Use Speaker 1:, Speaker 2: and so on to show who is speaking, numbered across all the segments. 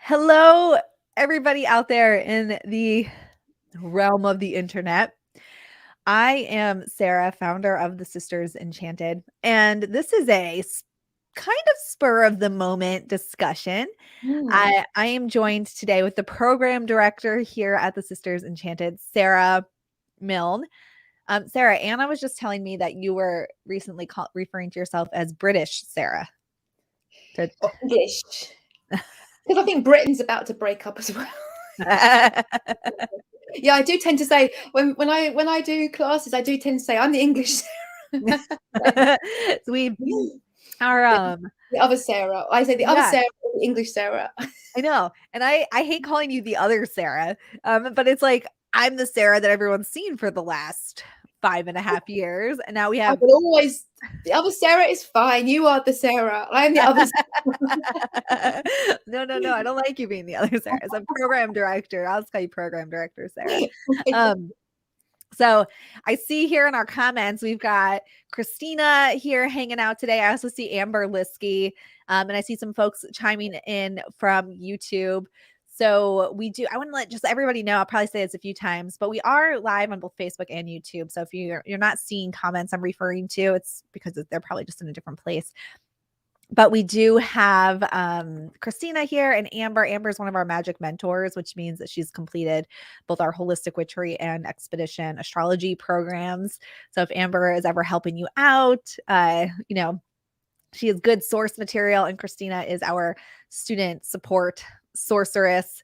Speaker 1: Hello, everybody out there in the realm of the internet. I am Sarah, founder of the Sisters Enchanted, and this is a kind of spur of the moment discussion.
Speaker 2: Mm.
Speaker 1: I am joined today with the program director here at the Sisters Enchanted, Sarah Milne. Sarah, Anna was just telling me that you were recently referring to yourself as British Sarah.
Speaker 2: Or English. Because I think Britain's about to break up as well. Yeah, I do tend to say when I do classes, I do tend to say I'm the English Sarah.
Speaker 1: So we are
Speaker 2: The other Sarah. I say the other
Speaker 1: yeah,
Speaker 2: Sarah, the English Sarah.
Speaker 1: I know. And I hate calling you the other Sarah. But it's like I'm the Sarah that everyone's seen for the last 5.5 years. And now we
Speaker 2: I
Speaker 1: have
Speaker 2: will always the other Sarah is fine. You are the Sarah. I'm the other
Speaker 1: no, I don't like you being the other Sarah. As a program director, I'll just call you program director, Sarah. Um, So I see here in our comments, we've got Christina here hanging out today. I also see Amber Liskey, and I see some folks chiming in from YouTube. So I want to let just everybody know, I'll probably say this a few times, but we are live on both Facebook and YouTube. So if you're not seeing comments I'm referring to, it's because they're probably just in a different place. But we do have Christina here and Amber. Amber is one of our magic mentors, which means that she's completed both our holistic witchery and expedition astrology programs. So if Amber is ever helping you out, she is good source material, and Christina is our student support sorceress,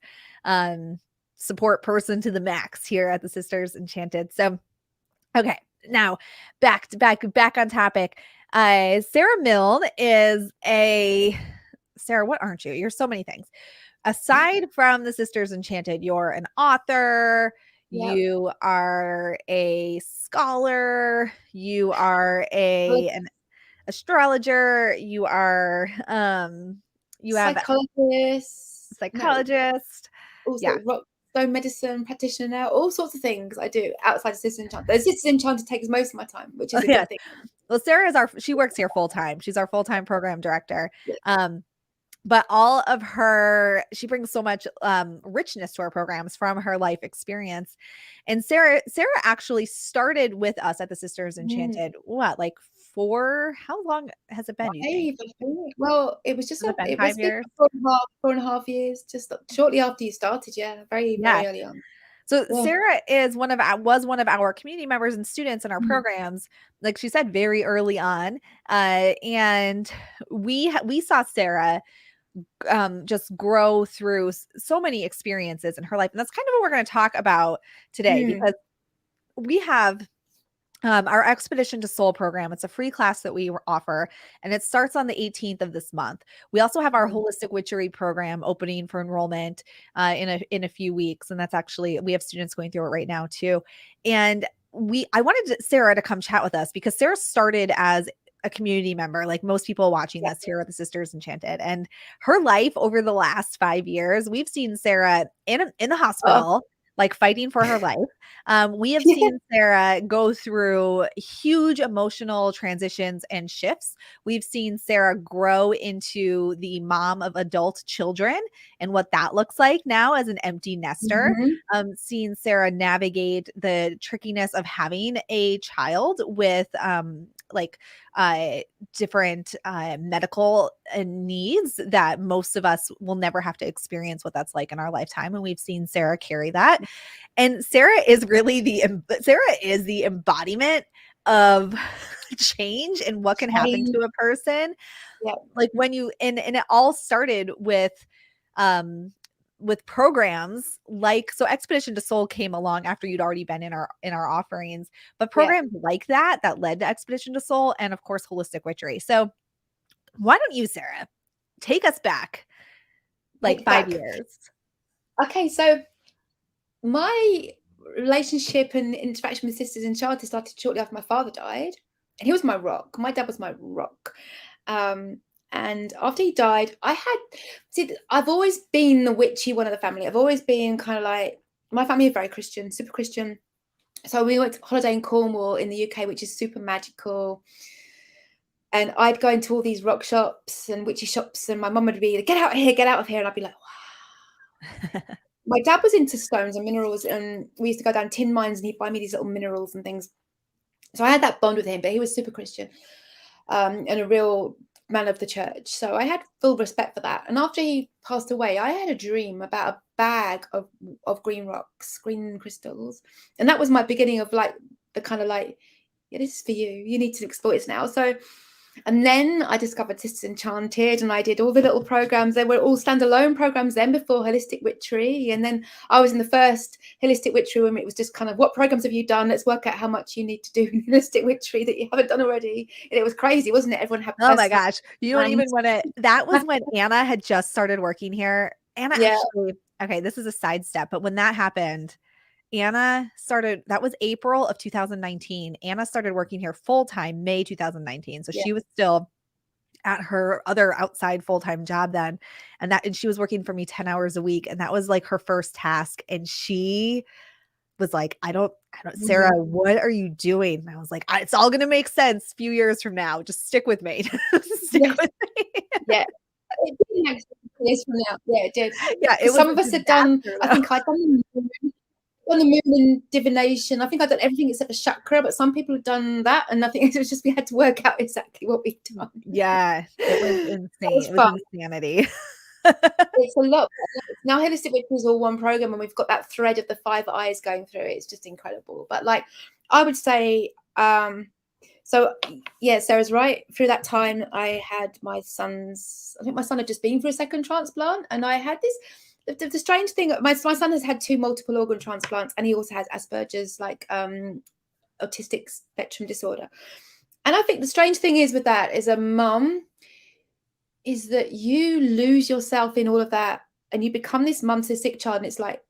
Speaker 1: support person to the max here at the Sisters Enchanted. So, okay, now back on topic. Sarah Milne is Sarah, what aren't you? You're so many things. Aside from the Sisters Enchanted, you're an author,
Speaker 2: Yep.
Speaker 1: you are a scholar, you are an astrologer, you are you have a
Speaker 2: Psychologist. No,
Speaker 1: psychologist. Yeah.
Speaker 2: also stone medicine practitioner, all sorts of things I do outside of Sisters Enchanted. The Sisters Enchanted takes most of my time, which is a
Speaker 1: Yeah.
Speaker 2: good thing.
Speaker 1: Well, she works here full time. She's our full-time program director.
Speaker 2: Yeah.
Speaker 1: But she brings so much richness to our programs from her life experience. And Sarah actually started with us at the Sisters Enchanted. What, like how long has it been, you think?
Speaker 2: Well, it was
Speaker 1: Has it been
Speaker 2: it was
Speaker 1: 5 years?
Speaker 2: 4.5 years, just shortly after you started. Yeah, very,
Speaker 1: Yeah.
Speaker 2: very early on.
Speaker 1: So
Speaker 2: Yeah.
Speaker 1: Sarah was one of our community members and students in our programs, like she said, very early on. And we saw Sarah just grow through so many experiences in her life. And that's kind of what we're going to talk about today,
Speaker 2: Mm.
Speaker 1: because we have our Expedition to Soul program. It's a free class that we offer, and it starts on the 18th of this month. We also have our holistic witchery program opening for enrollment in a few weeks, and that's actually, we have students going through it right now too. And I wanted Sarah to come chat with us, because Sarah started as a community member, like most people watching
Speaker 2: Yeah.
Speaker 1: this here at the Sisters Enchanted, and her life over the last 5 years, we've seen Sarah in the
Speaker 2: Oh.
Speaker 1: hospital, like fighting for her life. We have seen Sarah go through huge emotional transitions and shifts. We've seen Sarah grow into the mom of adult children and what that looks like now as an empty nester.
Speaker 2: Mhm.
Speaker 1: Seeing Sarah navigate the trickiness of having a child with like different medical needs that most of us will never have to experience what that's like in our lifetime. And we've seen Sarah carry that. And Sarah is the embodiment of change and what can happen
Speaker 2: Change.
Speaker 1: to a person.
Speaker 2: Yeah.
Speaker 1: Like when you and it all started um with programs like, so Expedition to Soul came along after you'd already been in our offerings, but
Speaker 2: Yeah.
Speaker 1: programs like that led to Expedition to Soul, and of course holistic witchery. So why don't you, Sarah, take us back
Speaker 2: Take
Speaker 1: like
Speaker 2: it
Speaker 1: 5
Speaker 2: back.
Speaker 1: years?
Speaker 2: Okay, so my relationship and interaction with Sisters Enchanted started shortly after my father died, and he was my rock. My dad was my rock. And after he died, I've always been the witchy one of the family. I've always been kind of like, my family is very Christian, super Christian. So we went to holiday in Cornwall in the UK, which is super magical. And I'd go into all these rock shops and witchy shops, and my mum would be like, get out of here, and I'd be like, wow. My dad was into stones and minerals, and we used to go down tin mines and he'd buy me these little minerals and things. So I had that bond with him, but he was super Christian, and a real man of the church. So I had full respect for that. And after he passed away, I had a dream about a bag of green rocks, green crystals. And that was my beginning of like the kind of like, yeah, this is for you. You need to explore this now. So, and then I discovered Sisters Enchanted, and I did all the little programs. They were all standalone programs then before Holistic Witchery. And then I was in the first Holistic Witchery room. It was just kind of, what programs have you done? Let's work out how much you need to do in Holistic Witchery that you haven't done already. And it was crazy, wasn't it? Everyone had
Speaker 1: Oh my gosh. You don't even want to. That was when Anna had just started working here. Anna actually, okay, this is a sidestep, but when that happened, Anna started, that was April of 2019. Anna started working here full time May 2019. So she was still at her other outside full-time job then. And she was working for me 10 hours a week. And that was like her first task. And she was like, I don't, Sarah, what are you doing? And I was like, it's all going to make sense a few years from now. Just stick with me. Stick with me.
Speaker 2: Yeah. It did make sense from now. Yeah, it did.
Speaker 1: Yeah,
Speaker 2: some of us had done, I think I'd done on the moon and divination. I think I've done everything except for chakra, but some people have done that, and I think it was just we had to work out exactly what we'd done.
Speaker 1: Yeah, it was insane. It was insanity.
Speaker 2: It's a lot. Now Holistic Witchery is all one program, and we've got that thread of the 5 eyes going through it. It's just incredible. But like I would say, so yeah, Sarah's right. Through that time, I had my son's. I think my son had just been for a second transplant, and I had this. The strange thing, my son has had 2 multiple organ transplants, and he also has Asperger's, like autistic spectrum disorder. And I think the strange thing is with that, as a mum, is that you lose yourself in all of that, and you become this mum to a sick child. And it's like,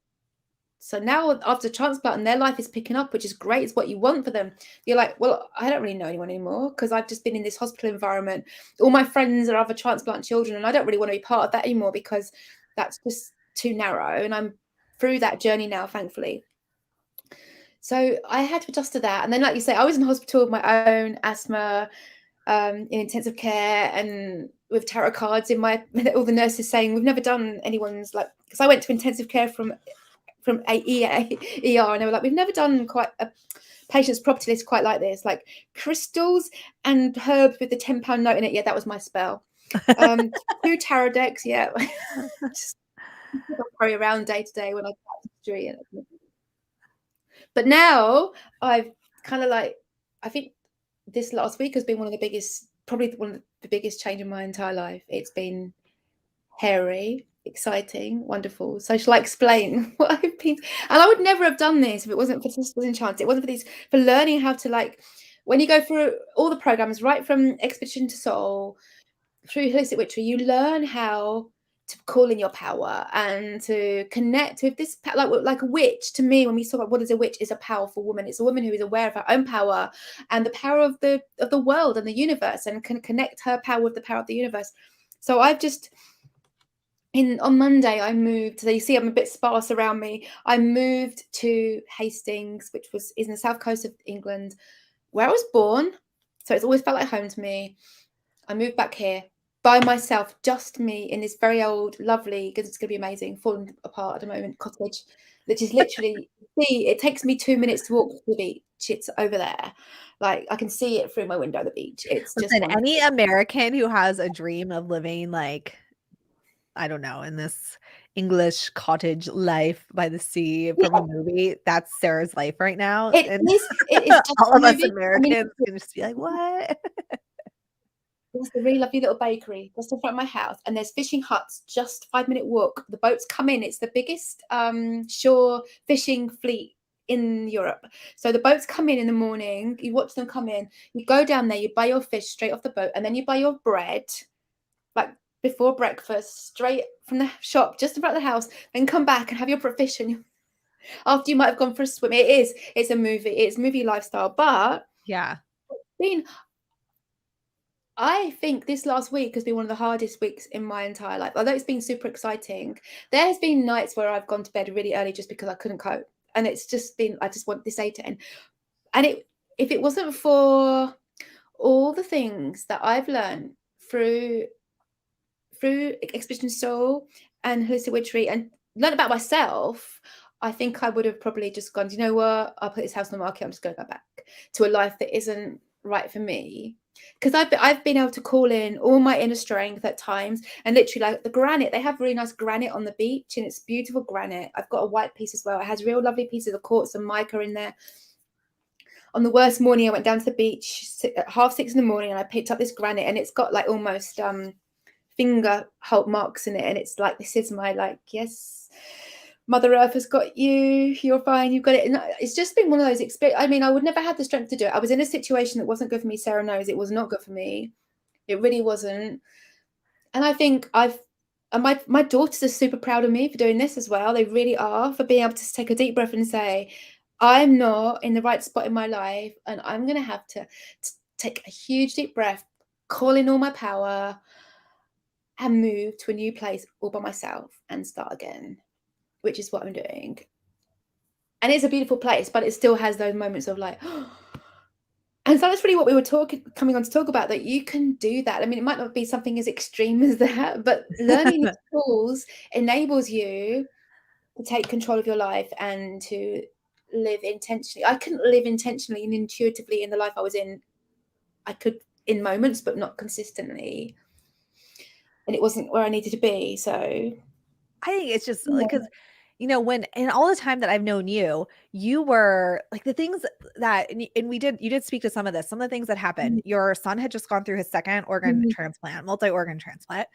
Speaker 2: so now after transplant and their life is picking up, which is great, it's what you want for them. You're like, well, I don't really know anyone anymore because I've just been in this hospital environment. All my friends are other transplant children, and I don't really want to be part of that anymore because that's just too narrow. And I'm through that journey now, thankfully. So I had to adjust to that. And then, like you say, I was in hospital with my own asthma, in intensive care, and with tarot cards in my, all the nurses saying, we've never done anyone's, like, because I went to intensive care from ER, and they were like, we've never done quite a patient's property list quite like this, like crystals and herbs with the £10 note in it. Yeah, that was my spell. 2 tarot decks. Yeah. Just carry around day to day when I get history. But now I've kind of like, I think this last week has been probably one of the biggest change in my entire life. It's been hairy, exciting, wonderful. So shall I explain what I've been? And I would never have done this if it wasn't for Sisters Enchanted. It wasn't for learning how to, like, when you go through all the programs, right from Expedition to Soul through Holistic Witchery, you learn how to call in your power and to connect with this, like a witch. To me, when we talk about what is a witch, is a powerful woman. It's a woman who is aware of her own power and the power of the world and the universe, and can connect her power with the power of the universe. So I've just, on Monday, I moved. So you see, I'm a bit sparse around me. I moved to Hastings, which is in the south coast of England, where I was born. So it's always felt like home to me. I moved back here by myself, just me, in this very old, lovely, because it's going to be amazing, falling apart at the moment, cottage, which is literally, see, it takes me 2 minutes to walk to the beach. It's over there. Like, I can see it through my window at the beach. It's just wonderful.
Speaker 1: Any American who has a dream of living, like, I don't know, in this English cottage life by the sea from a movie, that's Sarah's life right now.
Speaker 2: It is
Speaker 1: all of us Americans can just be like, what?
Speaker 2: There's a really lovely little bakery just in front of my house, and there's fishing huts just 5-minute walk. The boats come in. It's the biggest shore fishing fleet in Europe. So the boats come in the morning. You watch them come in. You go down there. You buy your fish straight off the boat, and then you buy your bread, like before breakfast, straight from the shop just in front of the house. Then come back and have your fish, and after you might have gone for a swim. It's a movie. It's movie lifestyle, but
Speaker 1: yeah,
Speaker 2: I think this last week has been one of the hardest weeks in my entire life. Although it's been super exciting, there has been nights where I've gone to bed really early just because I couldn't cope. And it's just been, I just want this day to end. And if it wasn't for all the things that I've learned through Expedition Soul and Holistic Witchery, and learned about myself, I think I would have probably just gone, you know what, I'll put this house on the market, I'm just going to go back to a life that isn't right for me. Because I've been able to call in all my inner strength at times, and literally like the granite, they have really nice granite on the beach, and it's beautiful granite. I've got a white piece as well. It has real lovely pieces of quartz and mica in there. On the worst morning, I went down to the beach at 6:30 in the morning, and I picked up this granite, and it's got like almost finger halt marks in it, and it's like, this is my, like, yes, Mother Earth has got you, you're fine, you've got it. And it's just been one of those experiences. I mean, I would never have the strength to do it. I was in a situation that wasn't good for me. Sarah knows it was not good for me. It really wasn't. And I think my daughters are super proud of me for doing this as well. They really are, for being able to take a deep breath and say, I'm not in the right spot in my life, and I'm going to have to take a huge deep breath, call in all my power, and move to a new place all by myself and start again, which is what I'm doing. And it's a beautiful place, but it still has those moments of like, and so that's really what we were coming on to talk about, that you can do that. I mean, it might not be something as extreme as that, but learning these tools enables you to take control of your life and to live intentionally. I couldn't live intentionally and intuitively in the life I was in. I could in moments, but not consistently. And it wasn't where I needed to be. So
Speaker 1: I think it's just like, because when, and all the time that I've known you, you were like, the things that, and you did speak to some of this, some of the things that happened. Your son had just gone through his second organ transplant, multi-organ transplant.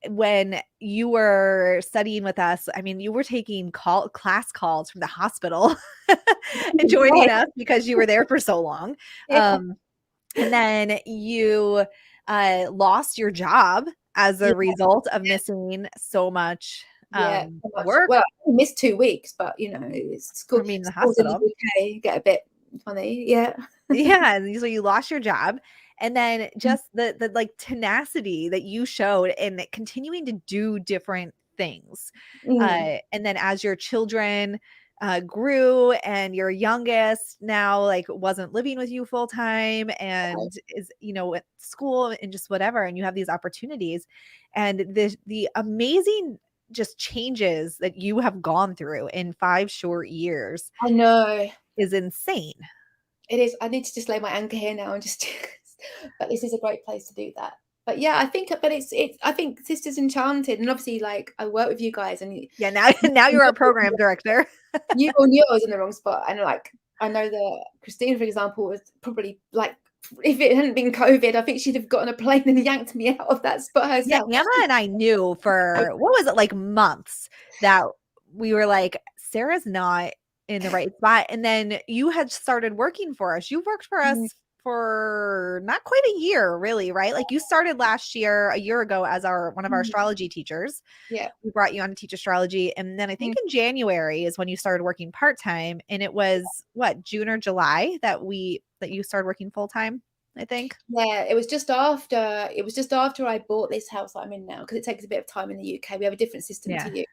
Speaker 1: When you were studying with us, I mean, you were taking class calls from the hospital and joining us because you were there for so long.
Speaker 2: Yeah.
Speaker 1: And then you lost your job as a result of missing so much work.
Speaker 2: Well, I missed 2 weeks, but it's school.
Speaker 1: I mean, the
Speaker 2: schools in the
Speaker 1: hospital.
Speaker 2: UK get a bit funny. Yeah.
Speaker 1: Yeah. And so you lost your job. And then just the like tenacity that you showed in continuing to do different things. And then as your children grew, and your youngest now like wasn't living with you full time and is at school and just whatever, and you have these opportunities, and the amazing just changes that you have gone through in 5 short years,
Speaker 2: I know,
Speaker 1: is insane.
Speaker 2: it is. I need to just lay my anchor here now and just but this is a great place to do that. But yeah, I think, but it's I think Sisters Enchanted, and obviously like I work with you guys, and
Speaker 1: yeah, now you're our program director.
Speaker 2: you knew I was in the wrong spot, and like I know that Christina, for example, was probably like, if it hadn't been COVID, I think she'd have gotten a plane and yanked me out of that spot herself.
Speaker 1: Yeah, Anna and I knew for what was it, like months, that we were like, Sarah's not in the right spot. And then you had started working for us. You worked for us for not quite a year, really, right? Like you started last year, a year ago, as one of our astrology teachers.
Speaker 2: Yeah.
Speaker 1: We brought you on to teach astrology. And then I think in January is when you started working part-time. And it was what, June or July that you started working full-time, I think.
Speaker 2: Yeah, it was just after I bought this house that I'm in now, because it takes a bit of time in the UK. We have a different system to you.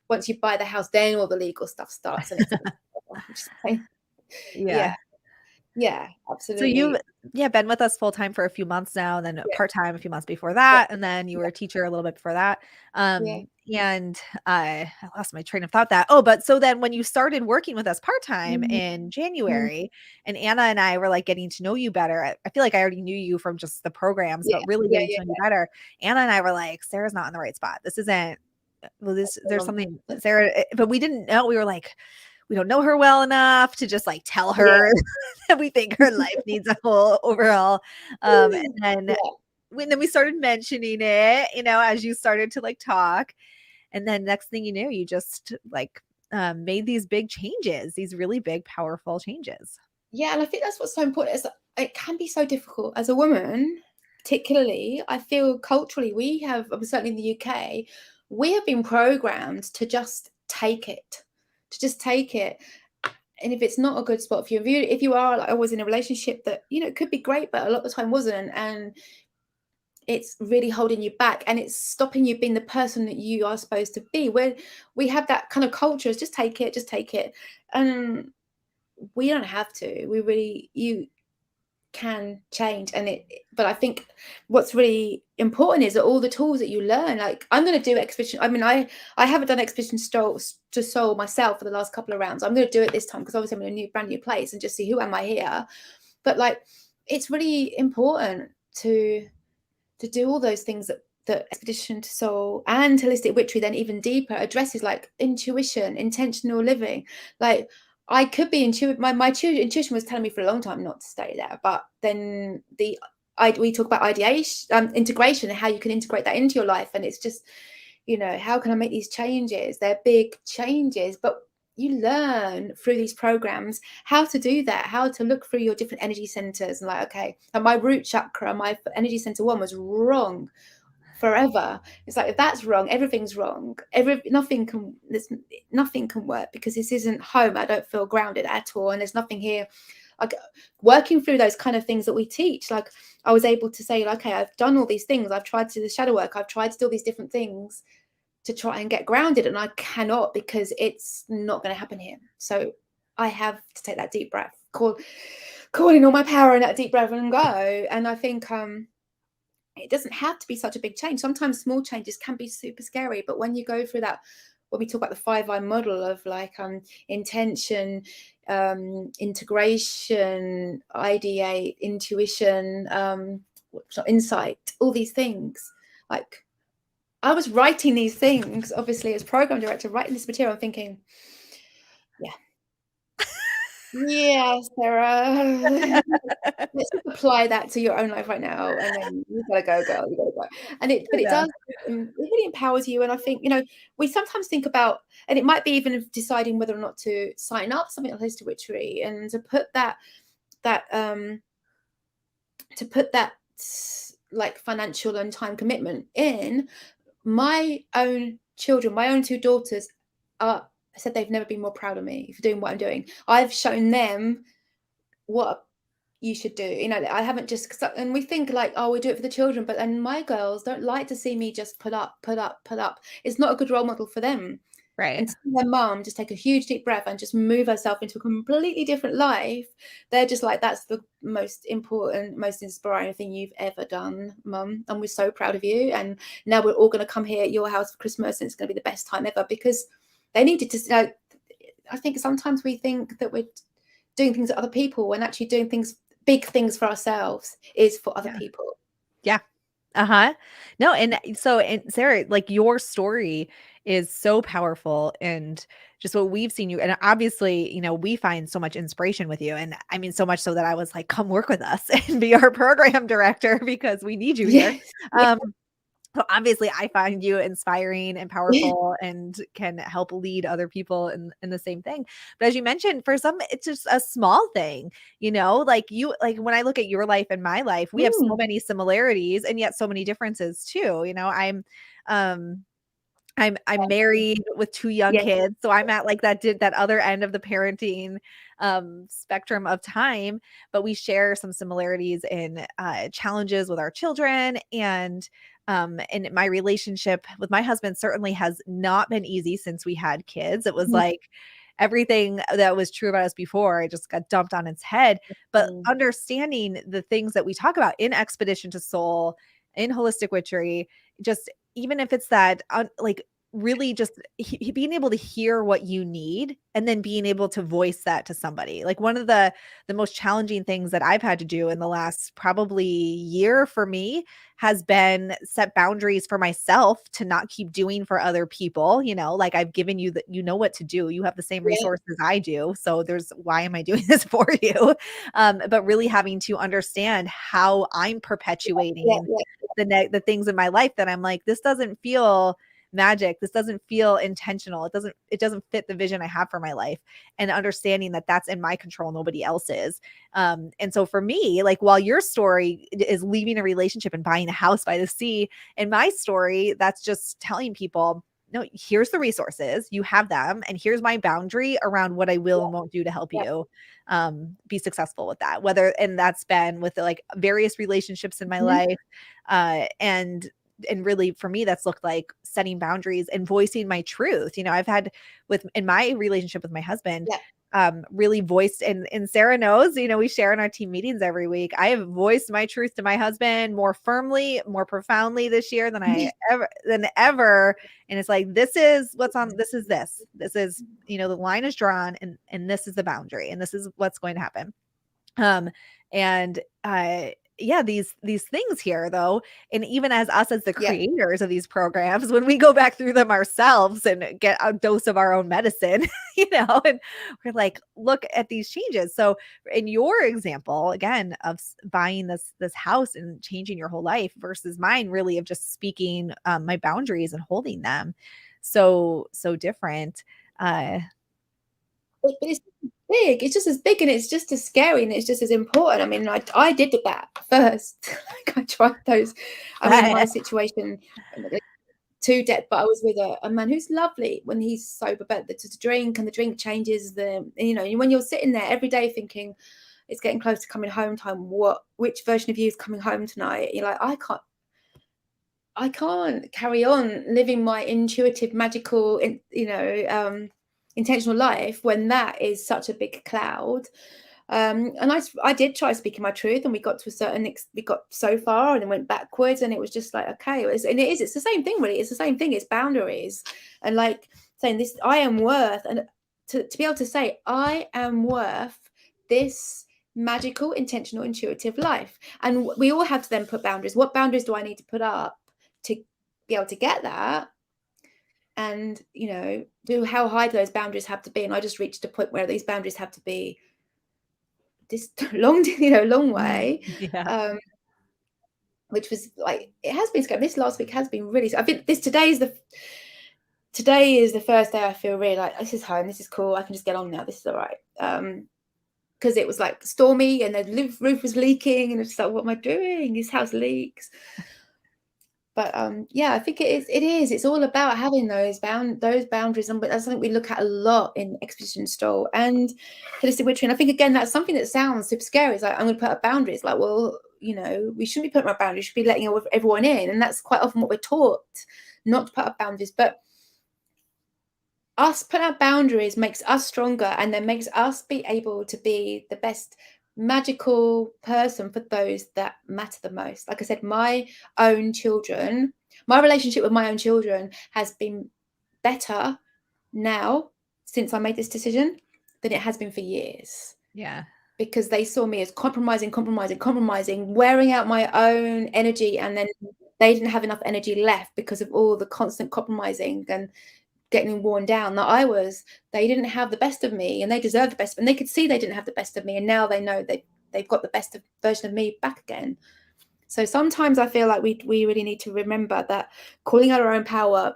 Speaker 2: Once you buy the house, then all the legal stuff starts, and it's yeah, absolutely.
Speaker 1: So you've been with us full time for a few months now, and then part time a few months before that, and then you were a teacher a little bit before that. And I lost my train of thought. But so then when you started working with us part time in January, and Anna and I were like getting to know you better. I feel like I already knew you from just the programs, but really getting to know you better. Anna and I were like, Sarah's not in the right spot. This isn't. Well, there's something, Sarah, but we didn't know. We were like, we don't know her well enough to just like tell her that we think her life needs a whole overhaul. And then when we started mentioning it, as you started to like talk, and then next thing you knew, you just like made these big changes, these really big, powerful changes.
Speaker 2: Yeah. And I think that's what's so important, is that it can be so difficult as a woman, particularly. I feel culturally, certainly in the UK, we have been programmed to just take it. And if it's not a good spot for you, if you are like always in a relationship that, it could be great, but a lot of the time wasn't, and it's really holding you back, and it's stopping you being the person that you are supposed to be, where we have that kind of culture is just take it. And we don't have to. can change. But I think what's really important is that all the tools that you learn, like I'm going to do expedition. I mean, I haven't done expedition to soul myself for the last couple of rounds. I'm going to do it this time because obviously I'm in a brand new place and just see who am I here. But like, it's really important to do all those things that expedition to soul and holistic witchery then even deeper addresses, like intuition, intentional living. Like I could be intuitive. My intuition was telling me for a long time not to stay there, but then we talk about ideation, integration, and how you can integrate that into your life. And it's just, how can I make these changes? They're big changes, but you learn through these programs how to do that, how to look through your different energy centers and like, okay, and my root chakra, my energy center 1 was wrong forever. It's like, if that's wrong, everything's wrong. Nothing can work because this isn't home. I don't feel grounded at all, and there's nothing here. Like working through those kind of things that we teach, like I was able to say, like, okay, I've done all these things. I've tried to do the shadow work. I've tried to do all these different things to try and get grounded, and I cannot, because it's not going to happen here. So I have to take that deep breath, call in all my power in that deep breath and go. And I think it doesn't have to be such a big change. Sometimes small changes can be super scary, but when you go through that, when we talk about the 5 I model of like intention, integration, ideate, intuition, insight, all these things, like I was writing these things, obviously, as program director, writing this material, I'm thinking, yeah, Sarah, let's just apply that to your own life right now, and then you gotta go, girl, you gotta go. But it does, it really empowers you. And I think, we sometimes think about, and it might be even deciding whether or not to sign up something like Holistic Witchery, and to put that like financial and time commitment in. My own children, my own 2 daughters said they've never been more proud of me for doing what I'm doing. I've shown them what you should do. I haven't just, and we think like, oh, we do it for the children, but then my girls don't like to see me just put up. It's not a good role model for them.
Speaker 1: Right.
Speaker 2: And see their mom just take a huge deep breath and just move herself into a completely different life. They're just like, that's the most important, most inspiring thing you've ever done, Mum. And we're so proud of you. And now we're all going to come here at your house for Christmas, and it's going to be the best time ever, because they needed to. I think sometimes we think that we're doing things for other people, when actually doing big things for ourselves is for other people.
Speaker 1: Yeah. No, and Sarah, like your story is so powerful, and just what we've seen you, and obviously, we find so much inspiration with you. And I mean, so much so that I was like, come work with us and be our program director, because we need you here.
Speaker 2: Yes.
Speaker 1: So obviously I find you inspiring and powerful and can help lead other people in the same thing. But as you mentioned, for some, it's just a small thing, like when I look at your life and my life, we have so many similarities and yet so many differences too. I'm married with 2 young kids. So I'm at like that other end of the parenting spectrum of time, but we share some similarities in challenges with our children. And my relationship with my husband certainly has not been easy since we had kids. It was like everything that was true about us before, it just got dumped on its head. But understanding the things that we talk about in Expedition to Soul, in Holistic Witchery, just even if it's that like really just being able to hear what you need and then being able to voice that to somebody. Like one of the most challenging things that I've had to do in the last probably year for me has been set boundaries for myself to not keep doing for other people. Like I've given you that, what to do. You have the same resources I do. So why am I doing this for you? But really having to understand how I'm perpetuating the things in my life that I'm like, this doesn't feel magic. This doesn't feel intentional. It doesn't fit the vision I have for my life, and understanding that that's in my control, nobody else's. And so for me, like while your story is leaving a relationship and buying a house by the sea, in my story, that's just telling people, no, here's the resources, you have them, and here's my boundary around what I will and won't do to help you be successful with that. And that's been with like various relationships in my life. And really for me, that's looked like setting boundaries and voicing my truth. I've had in my relationship with my husband, really voiced, and Sarah knows, we share in our team meetings every week. I have voiced my truth to my husband more firmly, more profoundly this year than ever. And it's like, this is what's on, this is, the line is drawn, and this is the boundary, and this is what's going to happen. And yeah, these things here though, and even as us as the creators of these programs, when we go back through them ourselves and get a dose of our own medicine, and we're like, look at these changes. So in your example, again, of buying this house and changing your whole life versus mine, really of just speaking my boundaries and holding them, so different.
Speaker 2: But it's big. It's just as big, and it's just as scary, and it's just as important. I mean, I did that first. Like, I tried those. I mean, my situation to death, but I was with a man who's lovely when he's sober, but to drink, and the drink changes when you're sitting there every day thinking it's getting close to coming home time, which version of you is coming home tonight? You're like, I can't carry on living my intuitive, magical, intentional life when that is such a big cloud. And I did try speaking my truth, and we got so far and then went backwards, and it was just like, okay, it's the same thing, really. It's the same thing. It's boundaries, and like saying this, I am worth, and to be able to say I am worth this magical, intentional, intuitive life. And we all have to then put boundaries. What boundaries do I need to put up to be able to get that? And how high do those boundaries have to be? And I just reached a point where these boundaries have to be this long way.
Speaker 1: Yeah.
Speaker 2: Which was like, it has been scary. This last week has been really, I think today is the first day I feel really like, this is home, this is cool, I can just get on now, this is all right. Because it was like stormy, and the roof was leaking, and it's like, what am I doing? This house leaks. But I think it's all about having those boundaries, and that's something we look at a lot in Expedition Stole and Holistic Witchery. And I think, again, that's something that sounds super scary. It's like, I'm going to put up boundaries. Like, well, we shouldn't be putting up boundaries. We should be letting everyone in, and that's quite often what we're taught, not to put up boundaries. But us putting up boundaries makes us stronger, and then makes us be able to be the best magical person for those that matter the most. Like I said, my relationship with my own children has been better now since I made this decision than it has been for years.
Speaker 1: Yeah.
Speaker 2: Because they saw me as compromising, wearing out my own energy, and then they didn't have enough energy left because of all the constant compromising and getting worn down that I was. They didn't have the best of me, and they deserved the best, and they could see they didn't have the best of me, and now they know they've got the best version of me back again. So sometimes I feel like we really need to remember that calling out our own power,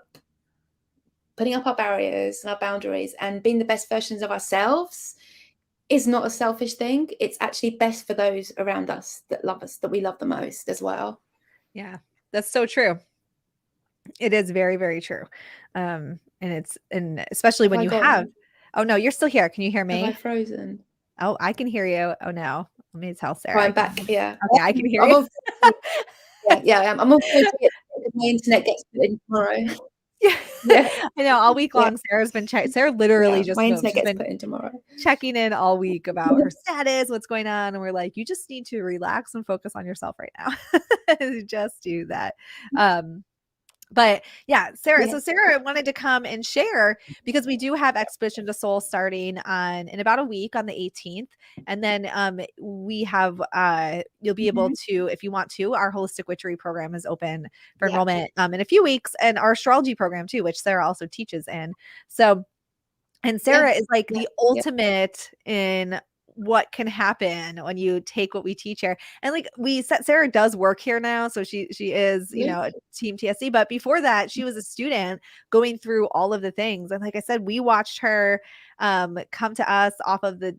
Speaker 2: putting up our barriers and our boundaries, and being the best versions of ourselves is not a selfish thing. It's actually best for those around us that love us, that we love the most as well.
Speaker 1: Yeah, that's so true. It is very, very true. And especially when you have, oh no, you're still here. Can you hear me?
Speaker 2: Have I frozen?
Speaker 1: Oh, I can hear you. Oh no, let me tell Sarah.
Speaker 2: Oh, I'm back. Yeah.
Speaker 1: Okay, I can hear you.
Speaker 2: I'm also my internet gets put in tomorrow.
Speaker 1: Yeah. I know, all week long Sarah's been checking. Sarah literally just
Speaker 2: my internet gets put in tomorrow.
Speaker 1: Checking in all week about her status, what's going on, and we're like, you just need to relax and focus on yourself right now. Just do that. But yeah, Sarah. So Sarah wanted to come and share, because we do have Expedition to Soul starting in about a week on the 18th. And then we have you'll be able to, if you want to, our Holistic Witchery program is open for enrollment in a few weeks, and our astrology program too, which Sarah also teaches in. So, and Sarah is like the ultimate in what can happen when you take what we teach here. And like Sarah does work here now. So she is, Team TSC, but before that, she was a student going through all of the things. And like I said, we watched her come to us off of the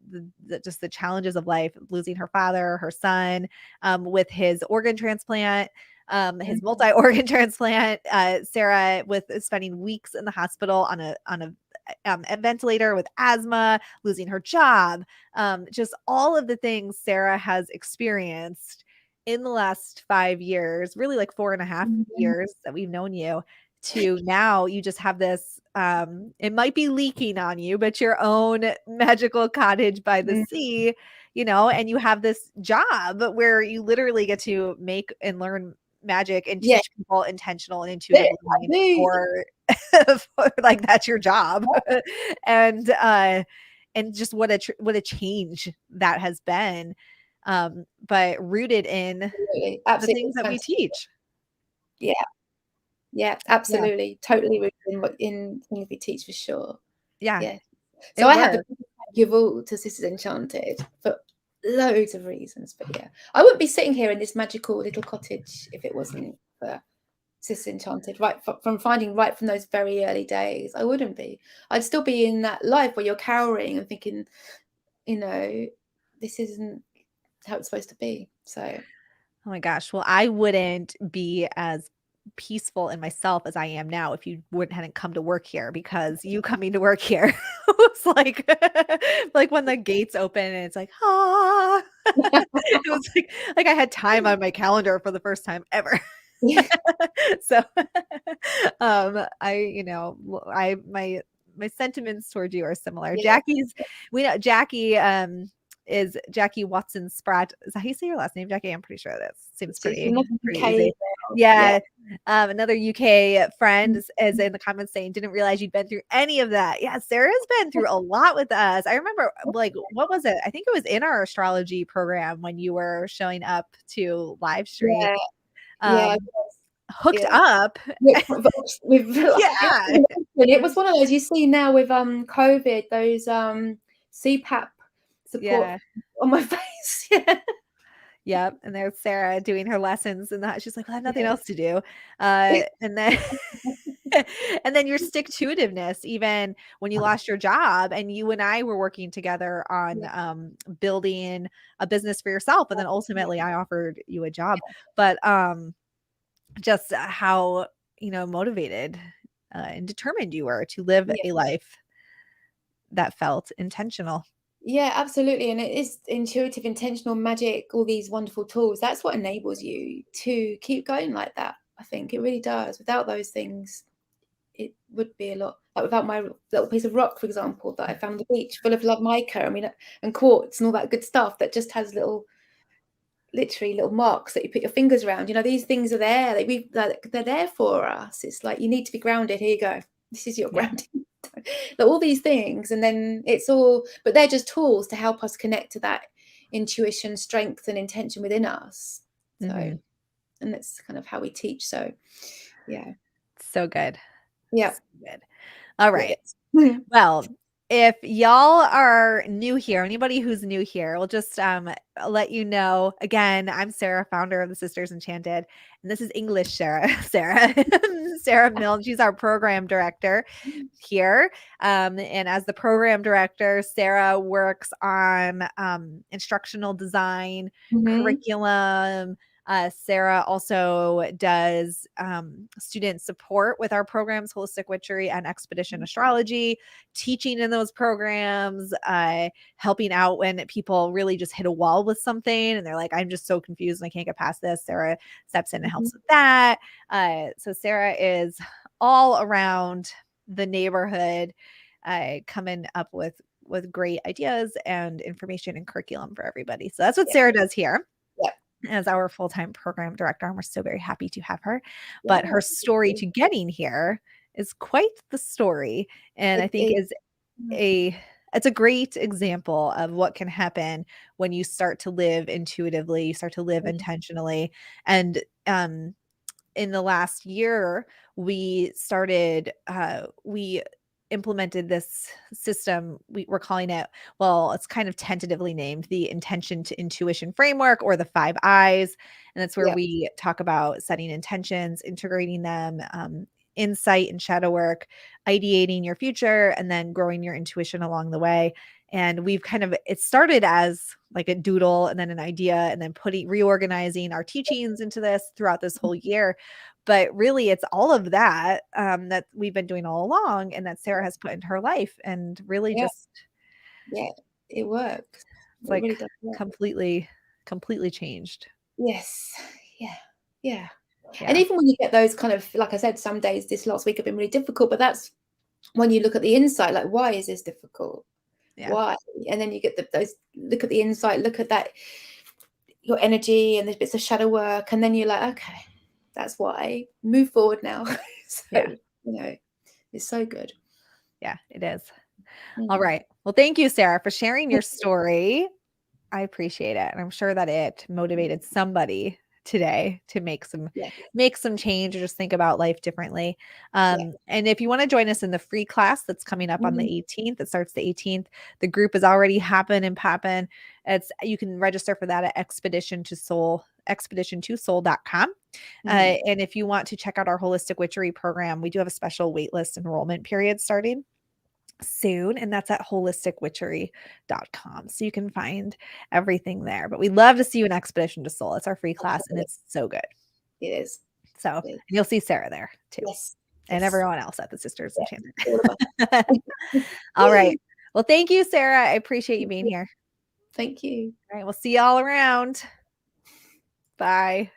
Speaker 1: just the challenges of life, losing her father, her son, with his organ transplant, his multi-organ transplant, Sarah with spending weeks in the hospital on a ventilator with asthma, losing her job, just all of the things Sarah has experienced in the last 5 years, really like 4.5 years that we've known you, to now you just have this, it might be leaking on you, but your own magical cottage by the sea, and you have this job where you literally get to make and learn magic and
Speaker 2: Yeah.
Speaker 1: teach people intentional and intuitive living for like that's your job. and just what a change that has been, but rooted in
Speaker 2: Absolutely.
Speaker 1: the things that we teach.
Speaker 2: Yeah. Yeah,
Speaker 1: Yeah.
Speaker 2: absolutely. Totally rooted in things we teach for sure.
Speaker 1: Yeah,
Speaker 2: Yeah. So
Speaker 1: it
Speaker 2: I have to
Speaker 1: works.
Speaker 2: give all to Sisters Enchanted for loads of reasons. But yeah, I wouldn't be sitting here in this magical little cottage if it wasn't for Sisters Enchanted. Right from finding right from those very early days, I wouldn't be. I'd still be in that life where you're cowering and thinking, this isn't how it's supposed to be. So
Speaker 1: Oh my gosh. Well, I wouldn't be as peaceful in myself as I am now if you hadn't come to work here, because you coming to work here was like like when the gates open and it's like, ah. It was like I had time on my calendar for the first time ever.
Speaker 2: yeah,
Speaker 1: So my sentiments toward you are similar.
Speaker 2: yeah,
Speaker 1: Jackie is Jackie Watson Spratt. Is that how you say your last name, Jackie? I'm pretty sure that seems
Speaker 2: she's
Speaker 1: pretty
Speaker 2: another
Speaker 1: easy.
Speaker 2: UK.
Speaker 1: Yeah. Another UK friend is in the comments saying, didn't realize you'd been through any of that. Yeah, Sarah's been through a lot with us. I remember, like, what was it? I think it was in our astrology program when you were showing up to live stream.
Speaker 2: Yeah,
Speaker 1: Hooked
Speaker 2: yeah.
Speaker 1: up.
Speaker 2: With
Speaker 1: Yeah.
Speaker 2: it was one of those you see now with COVID, those CPAP support
Speaker 1: Yeah.
Speaker 2: on my face. Yeah.
Speaker 1: Yep. And there's Sarah doing her lessons and that. She's like, well, I have nothing
Speaker 2: Yeah.
Speaker 1: else to do. And then and then your stick to itiveness, even when you lost your job and you and I were working together on building a business for yourself. And then ultimately I offered you a job. But just how, motivated and determined you were to live
Speaker 2: Yeah.
Speaker 1: a life that felt intentional.
Speaker 2: Yeah, absolutely. And it is intuitive, intentional magic, all these wonderful tools. That's what enables you to keep going like that. I think it really does. Without those things, it would be a lot. Like without my little piece of rock, for example, that I found on the beach, full of love mica, and quartz and all that good stuff that just has literally little marks that you put your fingers around. These things are there. They're there for us. It's like, you need to be grounded. Here you go. This is your grounding. All these things, and then but they're just tools to help us connect to that intuition, strength, and intention within us. So, and that's kind of how we teach. So, yeah,
Speaker 1: so good.
Speaker 2: Yeah.
Speaker 1: So good. All right. Well, if y'all are new here, anybody who's new here, we'll just let you know. Again, I'm Sarah, founder of the Sisters Enchanted, and this is English Sarah. Sarah Milne. She's our program director here. And as the program director, Sarah works on instructional design, curriculum. Sarah also does student support with our programs, Holistic Witchery and Expedition Astrology, teaching in those programs, helping out when people really just hit a wall with something and they're like, I'm just so confused and I can't get past this. Sarah steps in and helps with that. So Sarah is all around the neighborhood, coming up with great ideas and information and curriculum for everybody. So that's what Sarah does here as our full-time program director, and we're so very happy to have her. But her story to getting here is quite the story, and I think it's a great example of what can happen when you start to live intuitively, you start to live intentionally. And in the last year, we implemented this system. We're calling it, well, it's kind of tentatively named the Intention to Intuition Framework, or the 5 Eyes. And that's where we talk about setting intentions, integrating them, insight and shadow work, ideating your future, and then growing your intuition along the way. And it started as like a doodle and then an idea, and then reorganizing our teachings into this throughout this whole year. But really, it's all of that that we've been doing all along, and that Sarah has put into her life, and really just
Speaker 2: it works.
Speaker 1: It's like really completely changed.
Speaker 2: Yes. Yeah. And even when you get those kind of, like I said, some days this last week have been really difficult, but that's when you look at the insight, like, why is this difficult?
Speaker 1: Yeah.
Speaker 2: Why? And then you get those, look at the insight, look at that, your energy, and there's bits of shadow work. And then you're like, okay, that's why. Move forward now. So, you know, it's so good.
Speaker 1: Yeah, it is. All right. Well, thank you, Sarah, for sharing your story. I appreciate it. And I'm sure that it motivated somebody today to make some change or just think about life differently. And if you want to join us in the free class that's coming up on the 18th, it starts the 18th. The group is already happening. You can register for that at expedition2soul.com. And if you want to check out our holistic witchery program, we do have a special waitlist enrollment period starting soon, and that's at holisticwitchery.com, so you can find everything there. But we'd love to see you in Expedition to Soul. It's our free class, and it's so good.
Speaker 2: It is.
Speaker 1: So you'll see Sarah there too.
Speaker 2: Yes.
Speaker 1: And everyone else at the Sisters Enchanted. All right. Well, thank you, Sarah. I appreciate you being here.
Speaker 2: Thank you.
Speaker 1: All right. We'll see you all around. Bye.